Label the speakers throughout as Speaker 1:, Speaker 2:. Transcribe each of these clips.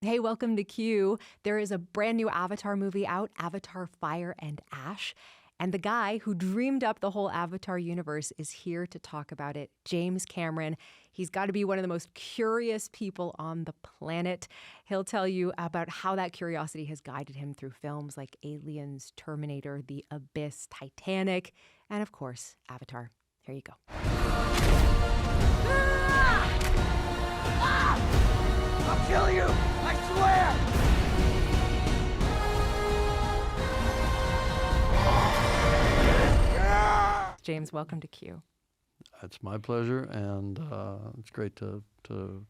Speaker 1: Hey, welcome to Q. There is a brand new Avatar movie out, Avatar Fire and Ash. And the guy who dreamed up the whole Avatar universe is here to talk about it, James Cameron. He's got to be one of the most curious people on the planet. He'll tell you about how that curiosity has guided him through films like Aliens, Terminator, The Abyss, Titanic, and of course, Avatar. Here you go.
Speaker 2: I'll kill you! I swear!
Speaker 1: James, welcome to Q.
Speaker 3: It's my pleasure, and it's great to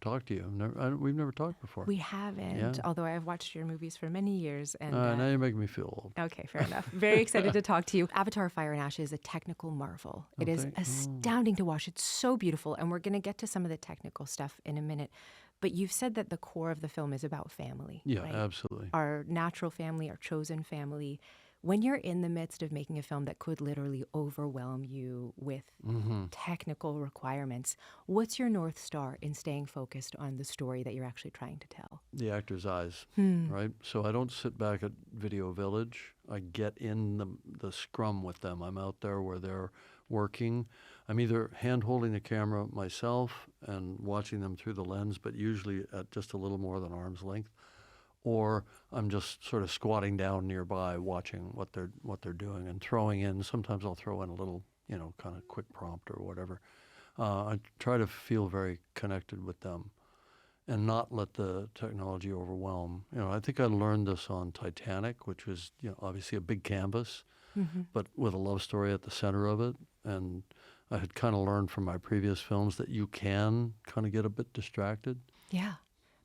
Speaker 3: talk to you. We've never talked before.
Speaker 1: We haven't, although I've watched your movies for many years. And
Speaker 3: now you're making me feel old.
Speaker 1: Okay, fair enough. Very excited to talk to you. Avatar Fire and Ash is a technical marvel. It is astounding to watch. It's so beautiful, and we're going to get to some of the technical stuff in a minute. But you've said that the core of the film is about family.
Speaker 3: Yeah,
Speaker 1: right?
Speaker 3: absolutely.
Speaker 1: Our natural family, our chosen family. When you're in the midst of making a film that could literally overwhelm you with technical requirements, what's your North Star in staying focused on the story that you're actually trying to tell?
Speaker 3: The actor's eyes, right? So I don't sit back at Video Village. I get in the scrum with them. I'm out there where they're working. I'm either hand-holding the camera myself and watching them through the lens, but usually at just a little more than arm's length, or I'm just sort of squatting down nearby watching what they're doing and throwing in. Sometimes I'll throw in a little, kind of quick prompt or whatever. I try to feel very connected with them and not let the technology overwhelm. I think I learned this on Titanic, which was, obviously a big canvas, but with a love story at the center of it. And I had kind of learned from my previous films that you can kind of get a bit distracted.
Speaker 1: Yeah.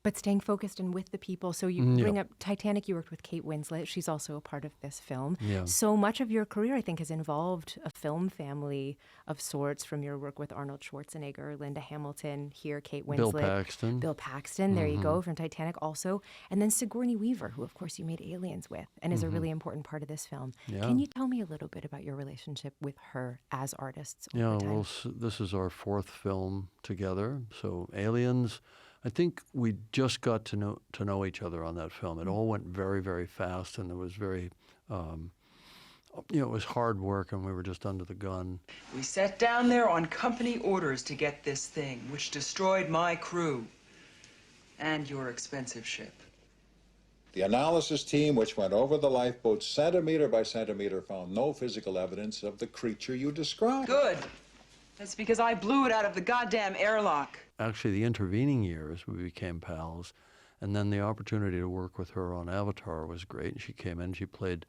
Speaker 1: But staying focused and with the people. So you bring up Titanic, you worked with Kate Winslet. She's also a part of this film.
Speaker 3: Yeah.
Speaker 1: So much of your career, I think, has involved a film family of sorts, from your work with Arnold Schwarzenegger, Linda Hamilton, here, Kate Winslet. Bill Paxton, there you go, from Titanic also. And then Sigourney Weaver, who, of course, you made Aliens with and is a really important part of this film.
Speaker 3: Yeah.
Speaker 1: Can you tell me a little bit about your relationship with her as artists over time?
Speaker 3: Well, this is our fourth film together. So Aliens, I think we just got to know each other on that film. It all went very, very fast, and it was very, it was hard work, and we were just under the gun.
Speaker 2: We sat down there on company orders to get this thing, which destroyed my crew and your expensive ship.
Speaker 4: The analysis team, which went over the lifeboat centimeter by centimeter, found no physical evidence of the creature you described.
Speaker 2: Good. That's because I blew it out of the goddamn airlock.
Speaker 3: Actually, the intervening years, we became pals, and then the opportunity to work with her on Avatar was great. She came in, she played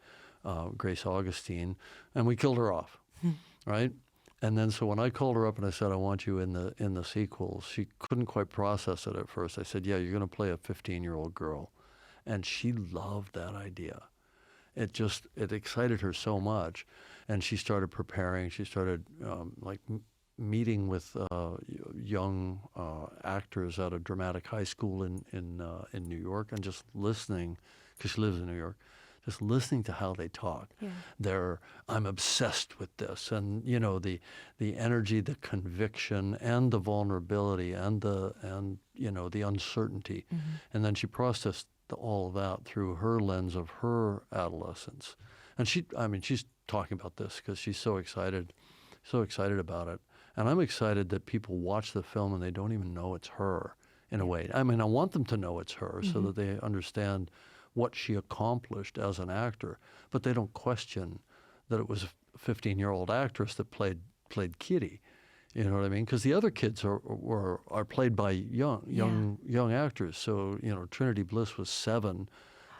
Speaker 3: Grace Augustine, and we killed her off, right? And then so when I called her up and I said, I want you in the sequels, she couldn't quite process it at first. I said, yeah, you're going to play a 15-year-old girl. And she loved that idea. It excited her so much. And she started preparing. She started meeting with young actors at a dramatic high school in New York, and just listening, because she lives in New York, just listening to how they talk. Yeah. I'm obsessed with this, and the energy, the conviction, and the vulnerability, and the uncertainty, and then she processed all of that through her lens of her adolescence, and she's talking about this because she's so excited about it. And I'm excited that people watch the film and they don't even know it's her, in a way. I mean, I want them to know it's her so that they understand what she accomplished as an actor, but they don't question that it was a 15-year-old actress that played Kitty. You know what I mean? Because the other kids are played by young actors. So Trinity Bliss was 7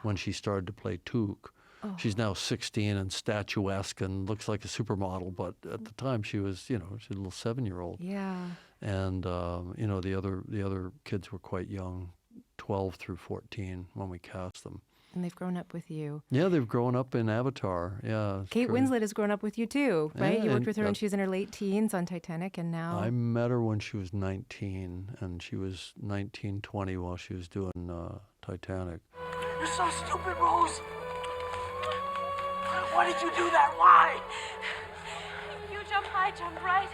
Speaker 3: when she started to play Took. Oh. She's now 16 and statuesque and looks like a supermodel, but at the time she was, she's a little 7-year-old.
Speaker 1: Yeah.
Speaker 3: And the other kids were quite young, 12 through 14 when we cast them.
Speaker 1: And they've grown up with you.
Speaker 3: Yeah, they've grown up in Avatar. Yeah.
Speaker 1: Kate Winslet has grown up with you too, right?
Speaker 3: Yeah,
Speaker 1: You worked with her when she was in her late teens on Titanic, and now...
Speaker 3: I met her when she was 19, and she was 19, 20 while she was doing Titanic.
Speaker 5: You're so stupid, Rose! Why did you do that? Why?
Speaker 6: You jump high, jump right.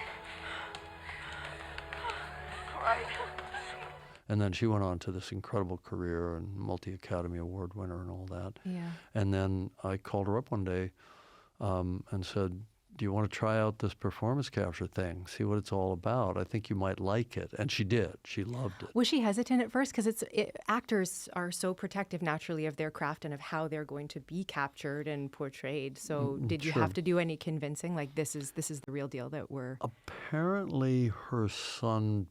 Speaker 5: All right.
Speaker 3: And then she went on to this incredible career and multi-Academy Award winner and all that.
Speaker 1: Yeah.
Speaker 3: And then I called her up one day and said, do you want to try out this performance capture thing, see what it's all about? I think you might like it. And she did. She loved it.
Speaker 1: Was she hesitant at first? Because actors are so protective naturally of their craft and of how they're going to be captured and portrayed. So did you
Speaker 3: Sure.
Speaker 1: have to do any convincing? Like, this is the real deal that we're...
Speaker 3: Apparently her son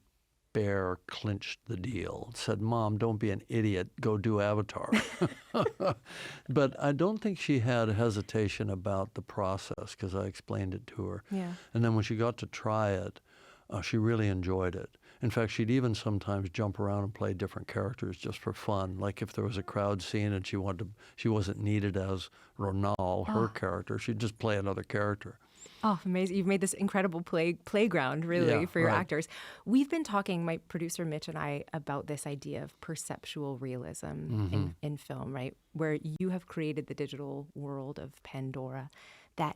Speaker 3: Bear clinched the deal, said, Mom, don't be an idiot, go do Avatar. But I don't think she had hesitation about the process because I explained it to her.
Speaker 1: Yeah.
Speaker 3: And then when she got to try it, she really enjoyed it. In fact, she'd even sometimes jump around and play different characters just for fun. Like if there was a crowd scene and she wasn't needed as Ronal, her character, she'd just play another character.
Speaker 1: Oh, amazing. You've made this incredible playground, really,
Speaker 3: Yeah,
Speaker 1: for your
Speaker 3: right.
Speaker 1: actors. We've been talking, my producer Mitch and I, about this idea of perceptual realism in film, right? Where you have created the digital world of Pandora that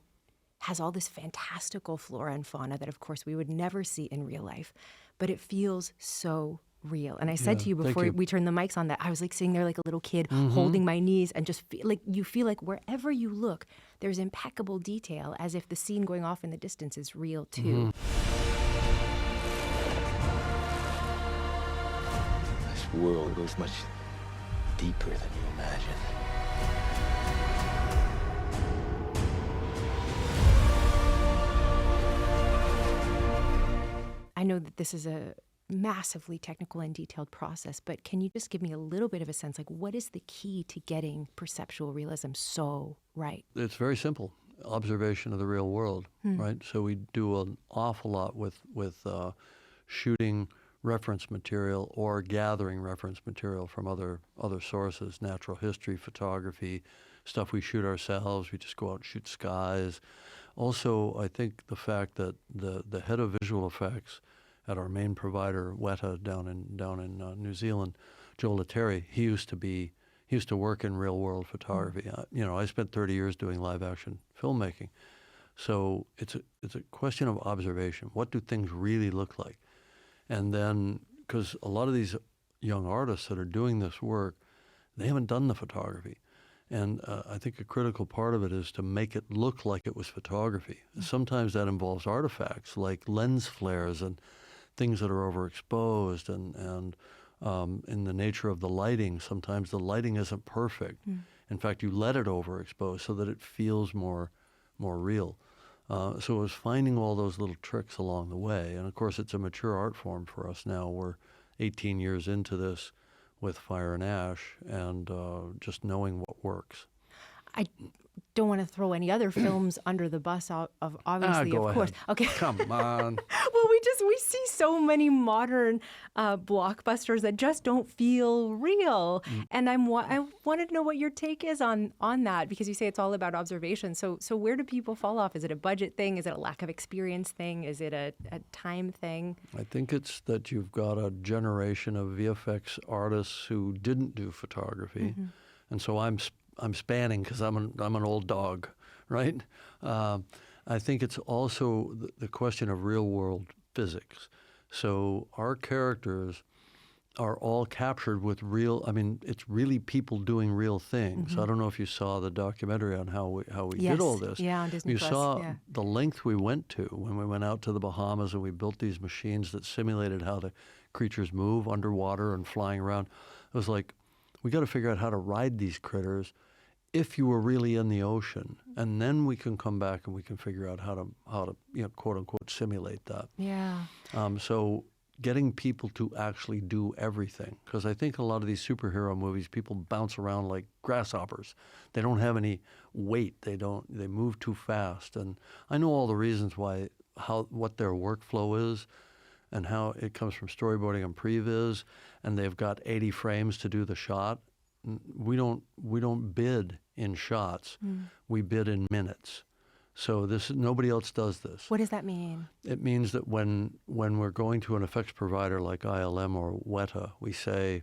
Speaker 1: has all this fantastical flora and fauna that, of course, we would never see in real life. But it feels so real. And I said to you
Speaker 3: thank
Speaker 1: before
Speaker 3: you.
Speaker 1: we turned the mics on that I was like sitting there like a little kid holding my knees and just you feel like wherever you look, there's impeccable detail as if the scene going off in the distance is real too.
Speaker 7: This world goes much deeper than you imagine.
Speaker 1: I know that this is a massively technical and detailed process, but can you just give me a little bit of a sense, like what is the key to getting perceptual realism so right?
Speaker 3: It's very simple. Observation of the real world, right? So we do an awful lot with shooting reference material or gathering reference material from other sources, natural history, photography, stuff we shoot ourselves. We just go out and shoot skies. Also, I think the fact that the head of visual effects at our main provider, Weta, down in New Zealand, Joe Lettieri, he used to work in real world photography. I spent 30 years doing live action filmmaking, so it's a question of observation. What do things really look like? And then, because a lot of these young artists that are doing this work, they haven't done the photography. And I think a critical part of it is to make it look like it was photography. Sometimes that involves artifacts like lens flares and things that are overexposed, and in the nature of the lighting, sometimes the lighting isn't perfect. In fact, you let it overexpose so that it feels more real. So it was finding all those little tricks along the way. And of course, it's a mature art form for us now. We're 18 years into this with Fire and Ash, and just knowing what works.
Speaker 1: I don't want to throw any other films under the bus, obviously,
Speaker 3: Go
Speaker 1: of course.
Speaker 3: ahead.
Speaker 1: Okay.
Speaker 3: Come on.
Speaker 1: Well, we see so many modern blockbusters that just don't feel real. And I wanted to know what your take is on that, because you say it's all about observation. So where do people fall off? Is it a budget thing? Is it a lack of experience thing? Is it a time thing?
Speaker 3: I think it's that you've got a generation of VFX artists who didn't do photography. And so I'm spanning because I'm an old dog, right? I think it's also the question of real world physics. So our characters are all captured with it's really people doing real things. I don't know if you saw the documentary on how we
Speaker 1: Yes.
Speaker 3: did all this.
Speaker 1: Yeah, on Disney
Speaker 3: You
Speaker 1: Plus,
Speaker 3: saw
Speaker 1: yeah.
Speaker 3: the length we went to when we went out to the Bahamas and we built these machines that simulated how the creatures move underwater and flying around. It was like, we got to figure out how to ride these critters if you were really in the ocean, and then we can come back and we can figure out how to quote unquote simulate that.
Speaker 1: Yeah.
Speaker 3: So getting people to actually do everything, because I think a lot of these superhero movies, people bounce around like grasshoppers. They don't have any weight. They move too fast, and I know all the reasons why, what their workflow is, and how it comes from storyboarding and previs, and they've got 80 frames to do the shot. We don't bid in shots. We bid in minutes. So nobody else does this.
Speaker 1: What does that mean?
Speaker 3: It means that when we're going to an effects provider like ILM or Weta, we say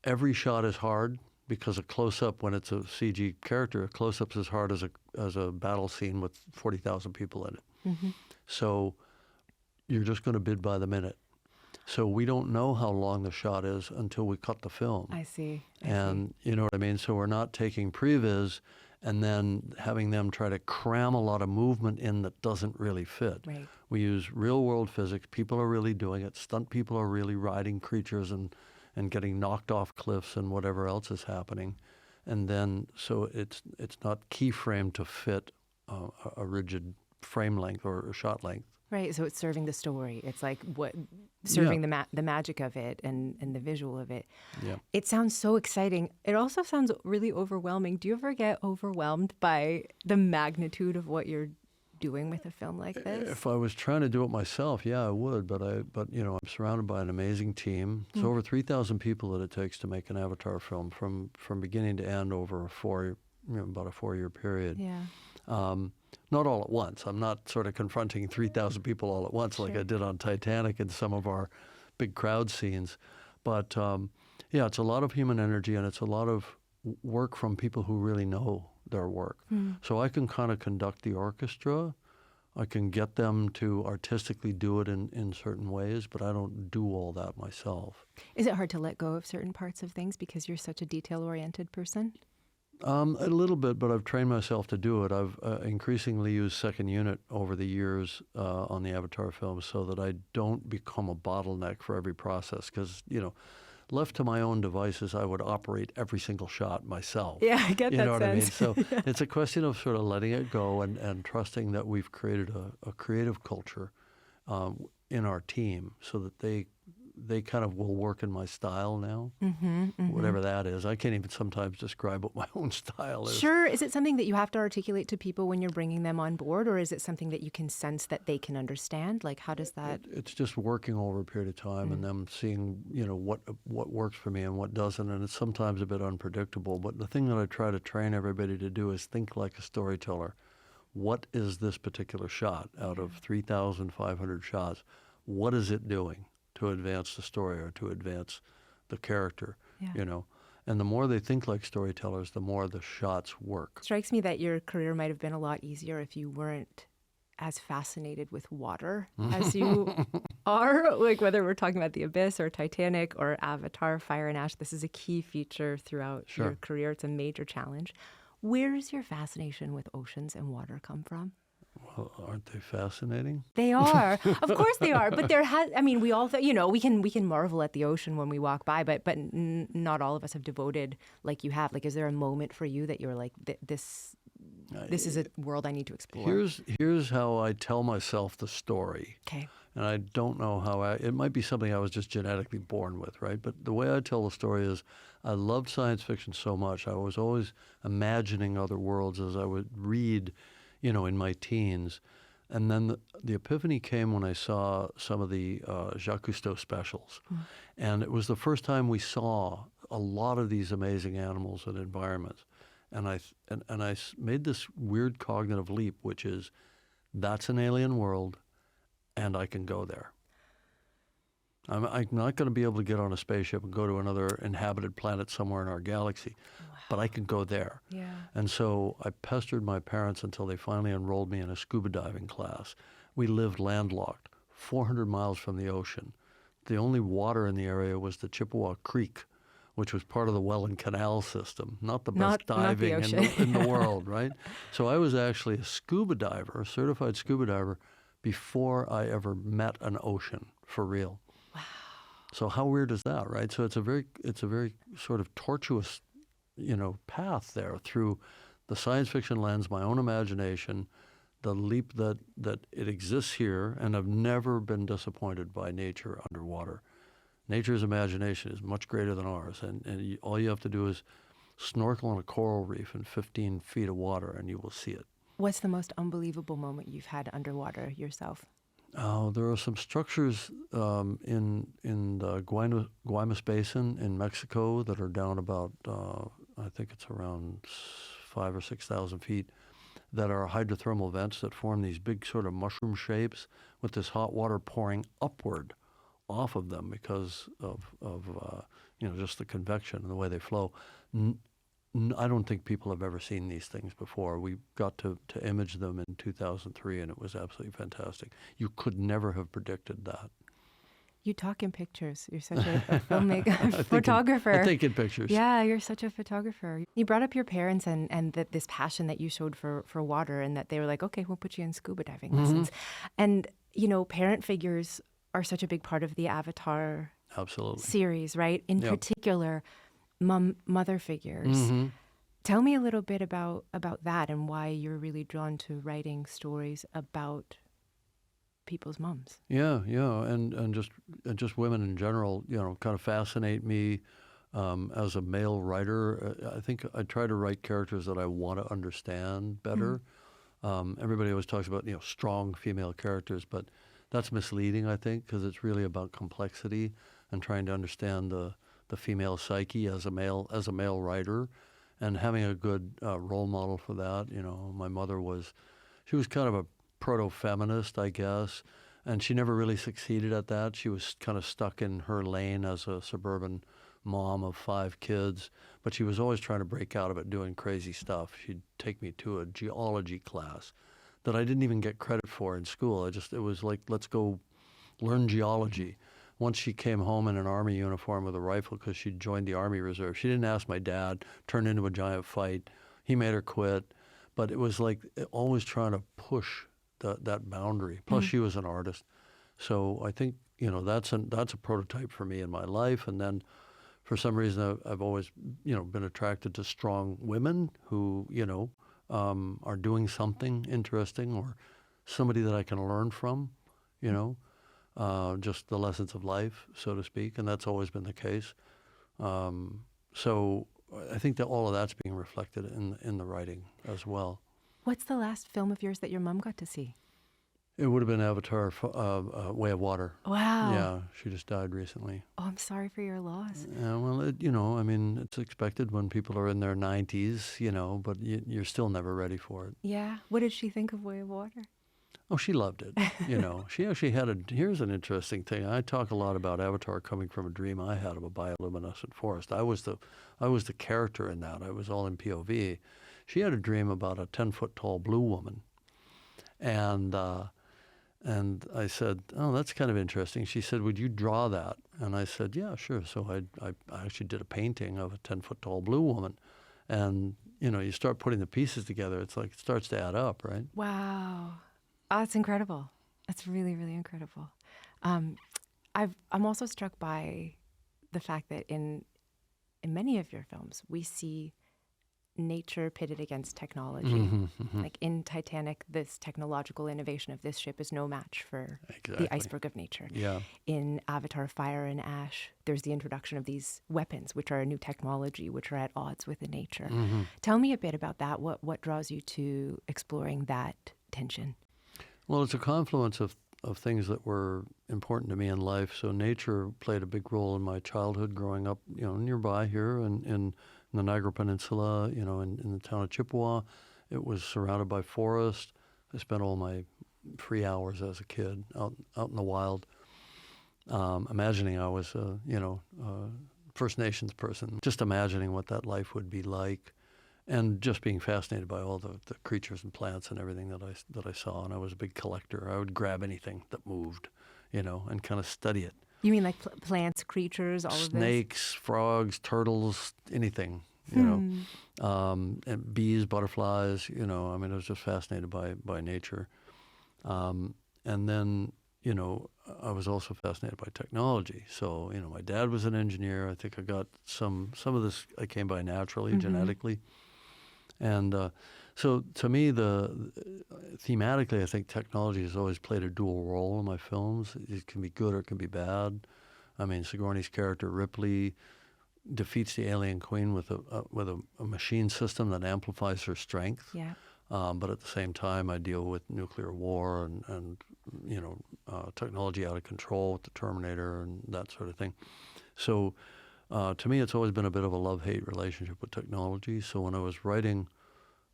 Speaker 3: every shot is hard, because a close-up, when it's a CG character, a close-up's as hard as a battle scene with 40,000 people in it. So you're just going to bid by the minute. So we don't know how long the shot is until we cut the film.
Speaker 1: I see.
Speaker 3: And you know what I mean? So we're not taking previs and then having them try to cram a lot of movement in that doesn't really fit.
Speaker 1: Right.
Speaker 3: We use real world physics. People are really doing it. Stunt people are really riding creatures and getting knocked off cliffs and whatever else is happening. And then, so it's not keyframed to fit a rigid frame length or a shot length.
Speaker 1: Right, so it's serving the story. It's like serving the magic of it and the visual of it.
Speaker 3: Yeah.
Speaker 1: It sounds so exciting. It also sounds really overwhelming. Do you ever get overwhelmed by the magnitude of what you're doing with a film like this?
Speaker 3: If I was trying to do it myself, yeah, I would. But you know, I'm surrounded by an amazing team. It's over 3,000 people that it takes to make an Avatar film from beginning to end over about a 4-year period.
Speaker 1: Yeah.
Speaker 3: Not all at once. I'm not sort of confronting 3,000 people all at once like I did on Titanic and some of our big crowd scenes. But yeah, it's a lot of human energy and it's a lot of work from people who really know their work. So I can kind of conduct the orchestra. I can get them to artistically do it in certain ways, but I don't do all that myself.
Speaker 1: Is it hard to let go of certain parts of things because you're such a detail-oriented person?
Speaker 3: A little bit, but I've trained myself to do it. I've increasingly used second unit over the years on the Avatar films so that I don't become a bottleneck for every process. Because, you know, left to my own devices, I would operate every single shot myself.
Speaker 1: Yeah, I get that sense.
Speaker 3: You know what I mean? So it's a question of sort of letting it go and trusting that we've created a creative culture in our team so that they kind of will work in my style now, whatever that is. I can't even sometimes describe what my own style is.
Speaker 1: Sure. Is it something that you have to articulate to people when you're bringing them on board, or is it something that you can sense that they can understand? Like, how does that...
Speaker 3: It's just working over a period of time and them seeing, you know, what works for me and what doesn't, and it's sometimes a bit unpredictable. But the thing that I try to train everybody to do is think like a storyteller. What is this particular shot out of 3,500 shots? What is it doing to advance the story or to advance the character, you know? And the more they think like storytellers, the more the shots work.
Speaker 1: It strikes me that your career might have been a lot easier if you weren't as fascinated with water as you are. Like, whether we're talking about The Abyss or Titanic or Avatar, Fire and Ash, this is a key feature throughout your career. It's a major challenge. Where does your fascination with oceans and water come from?
Speaker 3: Well, aren't they fascinating?
Speaker 1: They are. Of course they are. But I mean, we all, you know, we can marvel at the ocean when we walk by, but not all of us have devoted like you have. Like, is there a moment for you that you're like, this is a world I need to explore?
Speaker 3: Here's how I tell myself the story.
Speaker 1: Okay.
Speaker 3: And I don't know how it might be something I was just genetically born with, right? But the way I tell the story is I loved science fiction so much. I was always imagining other worlds as I would read, you know, in my teens. And then the epiphany came when I saw some of the Jacques Cousteau specials. And it was the first time we saw a lot of these amazing animals and environments. And I made this weird cognitive leap, which is, that's an alien world, and I can go there. I'm not going to be able to get on a spaceship and go to another inhabited planet somewhere in our galaxy, but I can go there.
Speaker 1: Yeah.
Speaker 3: And so I pestered my parents until they finally enrolled me in a scuba diving class. We lived landlocked, 400 miles from the ocean. The only water in the area was the Chippewa Creek, which was part of the Welland Canal system, not the best diving in the world, right? So I was actually a scuba diver, a certified scuba diver, before I ever met an ocean for real. Wow. So how weird is that, right? So it's a very sort of tortuous, you know, path there through the science fiction lens, my own imagination, the leap that it exists here, and I've never been disappointed by nature underwater. Nature's imagination is much greater than ours, and all you have to do is snorkel on a coral reef in 15 feet of water, and you will see it.
Speaker 1: What's the most unbelievable moment you've had underwater yourself?
Speaker 3: Oh, there are some structures in the Guaymas Basin in Mexico that are down about, I think it's around 5,000 or 6,000 feet, that are hydrothermal vents that form these big sort of mushroom shapes with this hot water pouring upward off of them because of you know, just the convection and the way they flow. I don't think people have ever seen these things before. We got to image them in 2003, and it was absolutely fantastic. You could never have predicted that.
Speaker 1: You talk in pictures. You're such a filmmaker, photographer.
Speaker 3: I think in pictures.
Speaker 1: Yeah, you're such a photographer. You brought up your parents and that this passion that you showed for water, and that they were like, okay, we'll put you in scuba diving lessons. And, parent figures are such a big part of the Avatar
Speaker 3: Absolutely.
Speaker 1: series, right? In particular, mother figures. Tell me a little bit about that and why you're really drawn to writing stories about people's moms.
Speaker 3: Yeah, and just women in general, kind of fascinate me as a male writer. I think I try to write characters that I want to understand better. Everybody always talks about strong female characters, but that's misleading, I think, because it's really about complexity and trying to understand the female psyche as a male writer, and having a good role model for that. My mother was kind of a proto-feminist, I guess, and she never really succeeded at that. She was kind of stuck in her lane as a suburban mom of 5 kids, but she was always trying to break out of it, doing crazy stuff. She'd take me to a geology class that I didn't even get credit for in school. It was like, let's go learn geology. Once she came home in an Army uniform with a rifle because she'd joined the Army Reserve. She didn't ask my dad, turned into a giant fight. He made her quit. But it was like always trying to push that boundary. Plus, she was an artist. So I think, that's a prototype for me in my life. And then for some reason, I've always, been attracted to strong women who, are doing something interesting, or somebody that I can learn from, just the lessons of life, so to speak. And that's always been the case. So I think that all of that's being reflected in the writing as well.
Speaker 1: What's the last film of yours that your mom got to see?
Speaker 3: It would have been Avatar, Way of Water.
Speaker 1: Wow.
Speaker 3: Yeah, she just died recently.
Speaker 1: Oh, I'm sorry for your loss.
Speaker 3: Yeah, well, it's expected when people are in their 90s, but you're still never ready for it.
Speaker 1: Yeah. What did she think of Way of Water?
Speaker 3: Oh, she loved it. She actually here's an interesting thing. I talk a lot about Avatar coming from a dream I had of a bioluminescent forest. I was the character in that. I was all in POV. She had a dream about a 10-foot tall blue woman. And I said, oh, that's kind of interesting. She said, would you draw that? And I said, yeah, sure. So I actually did a painting of a 10-foot tall blue woman. And, you start putting the pieces together. It's like it starts to add up, right?
Speaker 1: Wow. Oh, that's incredible. That's really, really incredible. I'm also struck by the fact that in many of your films, we see nature pitted against technology. Like in Titanic, this technological innovation of this ship is no match for the iceberg of nature.
Speaker 3: Yeah.
Speaker 1: In Avatar, Fire and Ash, there's the introduction of these weapons, which are a new technology, which are at odds with the nature. Tell me a bit about that. What draws you to exploring that tension?
Speaker 3: Well, it's a confluence of things that were important to me in life. So nature played a big role in my childhood growing up, nearby here in the Niagara Peninsula, in the town of Chippewa. It was surrounded by forest. I spent all my free hours as a kid out in the wild, imagining I was a First Nations person, just imagining what that life would be like. And just being fascinated by all the creatures and plants and everything that I saw. And I was a big collector. I would grab anything that moved, and kind of study it.
Speaker 1: You mean like plants, creatures, all of this?
Speaker 3: Snakes, frogs, turtles, anything, and bees, butterflies, I was just fascinated by nature. And then, I was also fascinated by technology. So, my dad was an engineer. I think I got some of this I came by naturally, genetically. And so to me, thematically, I think technology has always played a dual role in my films. It can be good or it can be bad. I mean, Sigourney's character, Ripley, defeats the alien queen with a machine system that amplifies her strength.
Speaker 1: Yeah.
Speaker 3: But at the same time, I deal with nuclear war and technology out of control with the Terminator and that sort of thing. So to me, it's always been a bit of a love-hate relationship with technology. So when I was writing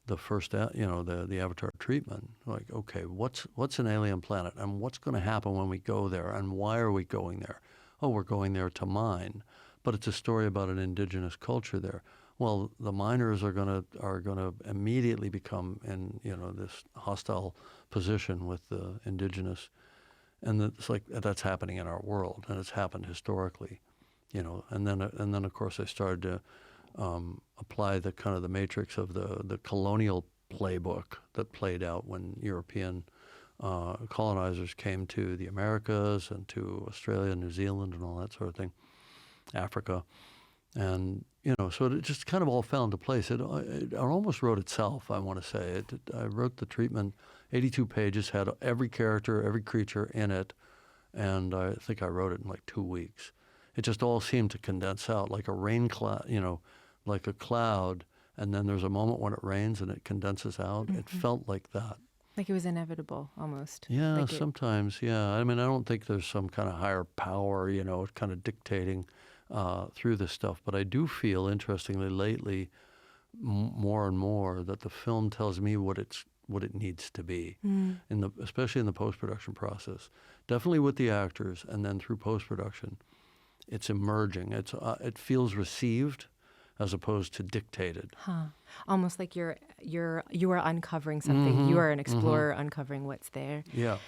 Speaker 3: the first, the Avatar treatment, like, okay, what's an alien planet, and what's going to happen when we go there, and why are we going there? Oh, we're going there to mine, but it's a story about an indigenous culture there. Well, the miners are gonna immediately become in this hostile position with the indigenous And it's like that's happening in our world, and it's happened historically, you know. And then of course I started to apply the kind of the matrix of the colonial playbook that played out when European colonizers came to the Americas and to Australia, New Zealand, and all that sort of thing, Africa. And, you know, so it just kind of all fell into place. It almost wrote itself, I want to say. I wrote the treatment, 82 pages, had every character, every creature in it, and I think I wrote it in like 2 weeks. It just all seemed to condense out like a rain cloud, you know, like a cloud, and then there's a moment when it rains and it condenses out. It felt like that.
Speaker 1: Like it was inevitable, almost.
Speaker 3: Yeah,
Speaker 1: Like
Speaker 3: sometimes, yeah. I mean, I don't think there's some kind of higher power, you know, kind of dictating through this stuff. But I do feel, interestingly, lately, more and more, that the film tells me what it needs to be, especially in the post-production process. Definitely with the actors, and then through post-production, it's emerging. It feels received as opposed to dictated.
Speaker 1: Almost like you are uncovering something. You are an explorer uncovering what's there.
Speaker 3: Yeah.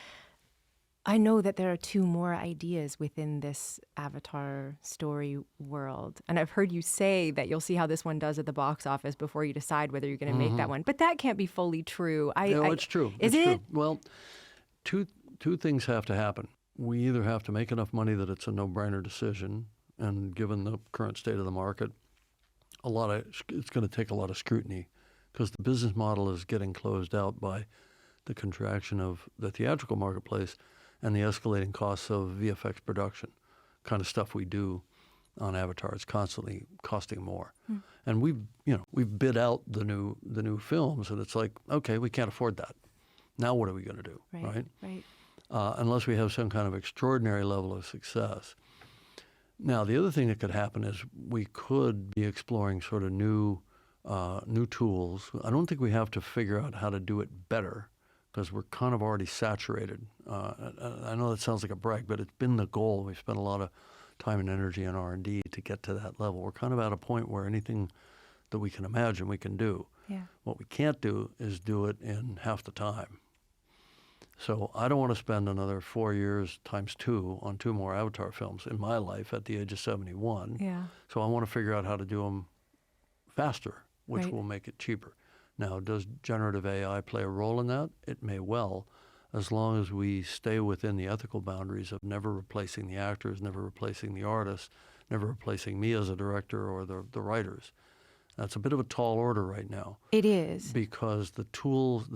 Speaker 1: I know that there are 2 more ideas within this Avatar story world. And I've heard you say that you'll see how this one does at the box office before you decide whether you're going to make that one. But that can't be fully true.
Speaker 3: No, it's true.
Speaker 1: Is
Speaker 3: it's
Speaker 1: it?
Speaker 3: True. Well, two things have to happen. We either have to make enough money that it's a no-brainer decision, and given the current state of the market, it's going to take a lot of scrutiny, because the business model is getting closed out by the contraction of the theatrical marketplace and the escalating costs of VFX production, kind of stuff we do on Avatar. It's constantly costing more, and we've bid out the new films, and it's like, okay, we can't afford that. Now what are we going to do, right?
Speaker 1: Right.
Speaker 3: Unless we have some kind of extraordinary level of success. Now, the other thing that could happen is we could be exploring sort of new tools. I don't think we have to figure out how to do it better, because we're kind of already saturated. I know that sounds like a brag, but it's been the goal. We've spent a lot of time and energy and R&D to get to that level. We're kind of at a point where anything that we can imagine we can do.
Speaker 1: Yeah.
Speaker 3: What we can't do is do it in half the time. So I don't want to spend another 4 years times 2 on 2 more Avatar films in my life at the age of 71.
Speaker 1: Yeah.
Speaker 3: So I want to figure out how to do them faster, which
Speaker 1: Right.
Speaker 3: will make it cheaper. Now, does generative AI play a role in that? It may well, as long as we stay within the ethical boundaries of never replacing the actors, never replacing the artists, never replacing me as a director or the writers. That's a bit of a tall order right now.
Speaker 1: It is.
Speaker 3: Because the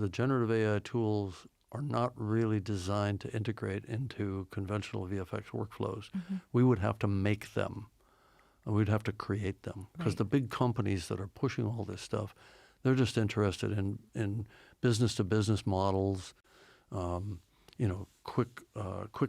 Speaker 3: generative AI tools are not really designed to integrate into conventional VFX workflows. We would have to make them, and we'd have to create them. Because the big companies that are pushing all this stuff, they're just interested in business-to-business models, quick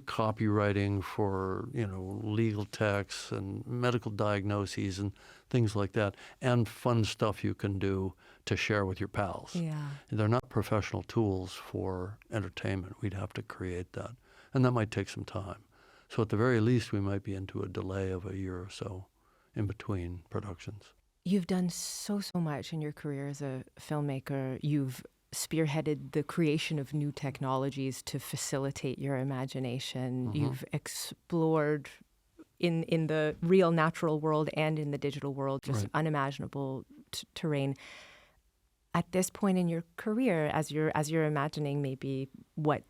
Speaker 3: copywriting for, legal texts and medical diagnoses and things like that, and fun stuff you can do to share with your pals.
Speaker 1: Yeah.
Speaker 3: They're not professional tools for entertainment. We'd have to create that, and that might take some time. So at the very least, we might be into a delay of a year or so in between productions.
Speaker 1: You've done so much in your career as a filmmaker. You've spearheaded the creation of new technologies to facilitate your imagination. You've explored in the real natural world and in the digital world just unimaginable terrain. At this point in your career, as you're imagining maybe what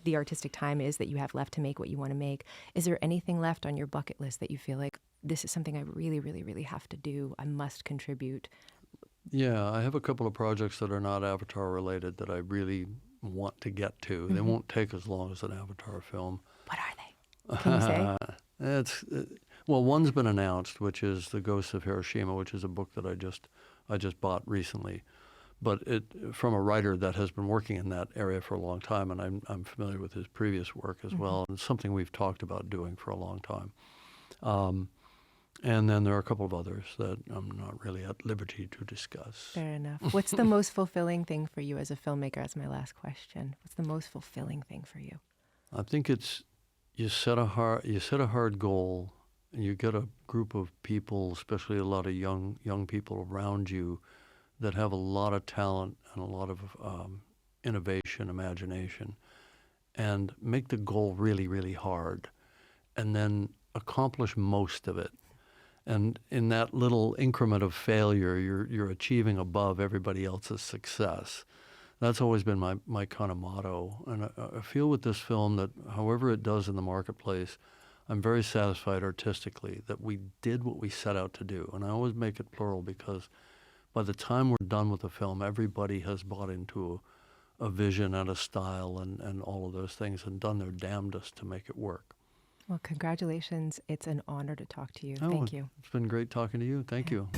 Speaker 1: the artistic time is that you have left to make what you want to make, is there anything left on your bucket list that you feel like, this is something I really, really, really have to do, I must contribute?
Speaker 3: Yeah, I have a couple of projects that are not Avatar related that I really want to get to. They won't take as long as an Avatar film.
Speaker 1: What are they? Can you say?
Speaker 3: One's been announced, which is The Ghosts of Hiroshima, which is a book that I just bought recently. But from a writer that has been working in that area for a long time, and I'm familiar with his previous work as well, and it's something we've talked about doing for a long time. And then there are a couple of others that I'm not really at liberty to discuss.
Speaker 1: Fair enough. What's the most fulfilling thing for you as a filmmaker? That's my last question. What's the most fulfilling thing for you?
Speaker 3: I think it's you set a hard goal, and you get a group of people, especially a lot of young people around you, that have a lot of talent and a lot of innovation, imagination, and make the goal really, really hard, and then accomplish most of it. And in that little increment of failure, you're achieving above everybody else's success. That's always been my kind of motto. And I feel with this film that however it does in the marketplace, I'm very satisfied artistically that we did what we set out to do. And I always make it plural because by the time we're done with the film, everybody has bought into a vision and a style and all of those things and done their damnedest to make it work.
Speaker 1: Well, congratulations. It's an honor to talk to you.
Speaker 3: Oh,
Speaker 1: Thank you.
Speaker 3: It's been great talking to you. Thank you.